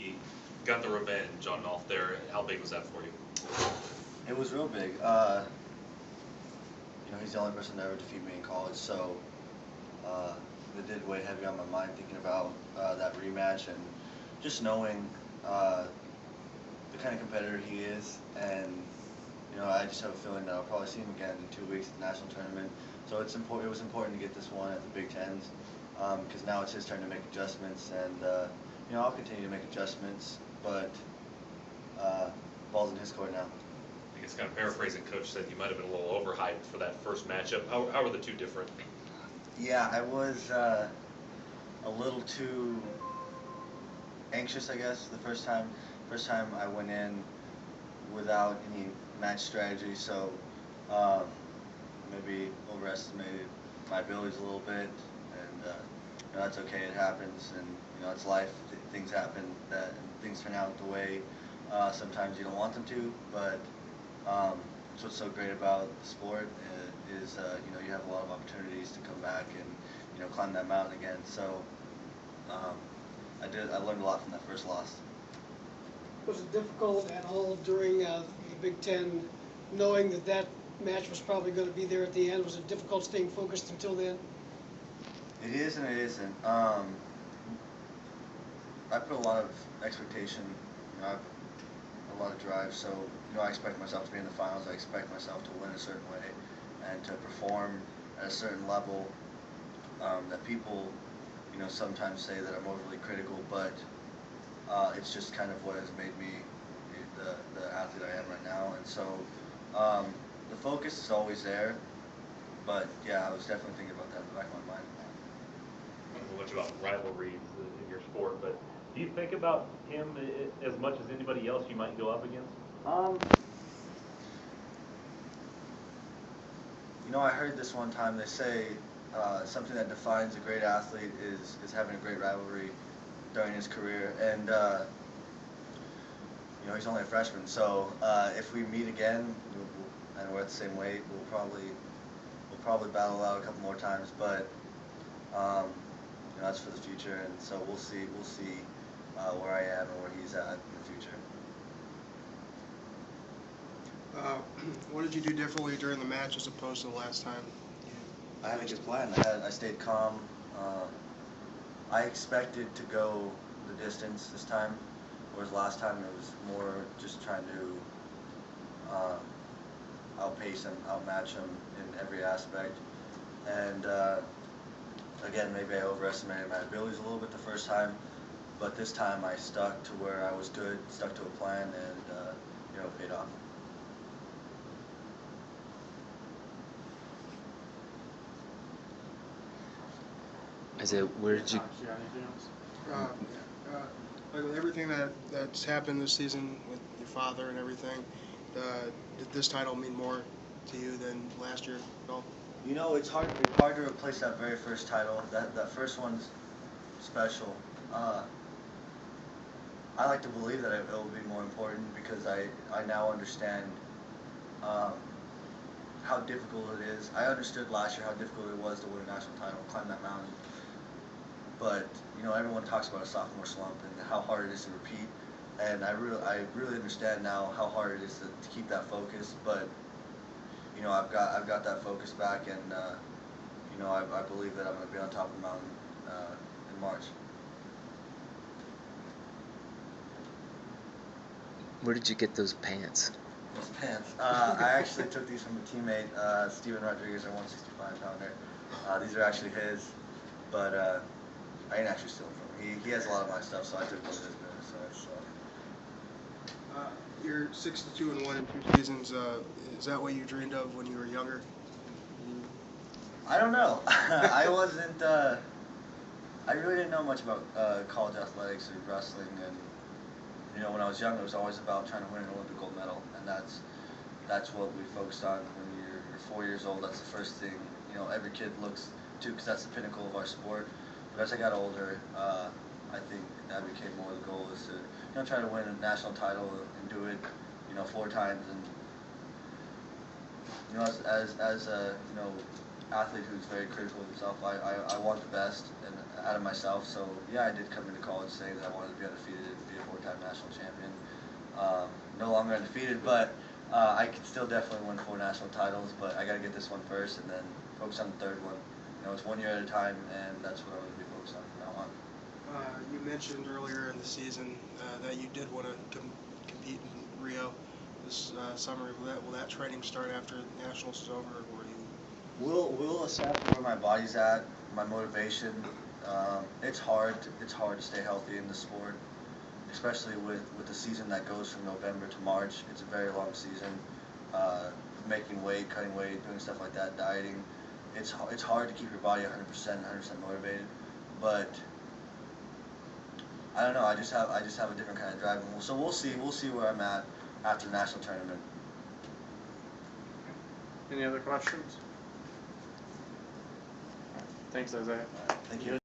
You got the revenge on North there. How big was that for you? It was real big. He's the only person to ever defeat me in college, so it did weigh heavy on my mind thinking about that rematch and just knowing the kind of competitor he is. And I just have a feeling that I'll probably see him again in 2 weeks at the national tournament. So it's important. It was important to get this one at the Big Tens because now it's his turn to make adjustments, and I'll continue to make adjustments, but ball's in his court now. I guess kind of paraphrasing, Coach said you might have been a little overhyped for that first matchup. How were the two different? Yeah, I was a little too anxious, I guess, the first time. First time I went in without any match strategy, so maybe overestimated my abilities a little bit, and that's okay. It happens, and it's life. Things happen, and things turn out the way sometimes you don't want them to, but that's what's so great about the sport is you have a lot of opportunities to come back and climb that mountain again. So I learned a lot from that first loss. Was it difficult at all during the Big Ten, knowing that match was probably going to be there at the end? Was it difficult staying focused until then? It is and it isn't. I put a lot of expectation, I have a lot of drive, so I expect myself to be in the finals. I expect myself to win a certain way and to perform at a certain level that people sometimes say that I'm overly critical, but it's just kind of what has made me the athlete I am right now. And so the focus is always there, but yeah, I was definitely thinking about that in the back of my mind. I don't know much about rivalries in your sport, but do you think about him as much as anybody else you might go up against? I heard this one time. They say something that defines a great athlete is having a great rivalry during his career, and he's only a freshman, so if we meet again and we're at the same weight, we'll probably battle out a couple more times, but that's for the future, and so we'll see where I am and where he's at in the future. What did you do differently during the match as opposed to the last time? I had a good plan. I stayed calm. I expected to go the distance this time, whereas last time it was more just trying to outpace him, outmatch him in every aspect. And again, maybe I overestimated my abilities a little bit the first time, but this time I stuck to where I was good, stuck to a plan, and it paid off. Where did you? Like with everything that's happened this season with your father and everything, did this title mean more to you than last year at all? It's hard to replace that very first title. That first one's special. I like to believe that it will be more important because I now understand how difficult it is. I understood last year how difficult it was to win a national title, climb that mountain. But everyone talks about a sophomore slump and how hard it is to repeat, and I really understand now how hard it is to keep that focus. But I've got that focus back, and I believe that I'm going to be on top of the mountain in March. Where did you get those pants? Those pants. I actually took these from a teammate, Steven Rodriguez, our 165-pounder. These are actually his, but I didn't actually steal them from him. He has a lot of my stuff, so I took them to his business. You're 62-1 in 2 seasons. Is that what you dreamed of when you were younger? I don't know. I wasn't. I really didn't know much about college athletics or wrestling, and when I was young, it was always about trying to win an Olympic gold medal, and that's what we focused on when you're 4 years old. That's the first thing every kid looks to, because that's the pinnacle of our sport. But as I got older, I think that became more the goal, is to try to win a national title and do it 4 times. And as athlete who's very critical of himself. I want the best and out of myself. So yeah, I did come into college saying that I wanted to be undefeated and be a 4-time national champion. No longer undefeated, but I can still definitely win 4 national titles. But I got to get this one first and then focus on the third one. You know, it's 1 year at a time, and that's what I'm going to be focused on from now on. You mentioned earlier in the season that you did want to compete in Rio this summer. Will that training start after Nationals is over, or will you? We'll assess where my body's at, my motivation. It's hard to stay healthy in the sport, especially with the season that goes from November to March. It's a very long season. Making weight, cutting weight, doing stuff like that, dieting. It's hard to keep your body 100% motivated, but I don't know. I just have a different kind of drive. So we'll see where I'm at after the national tournament. Any other questions? Thanks, Isaiah. Thank you.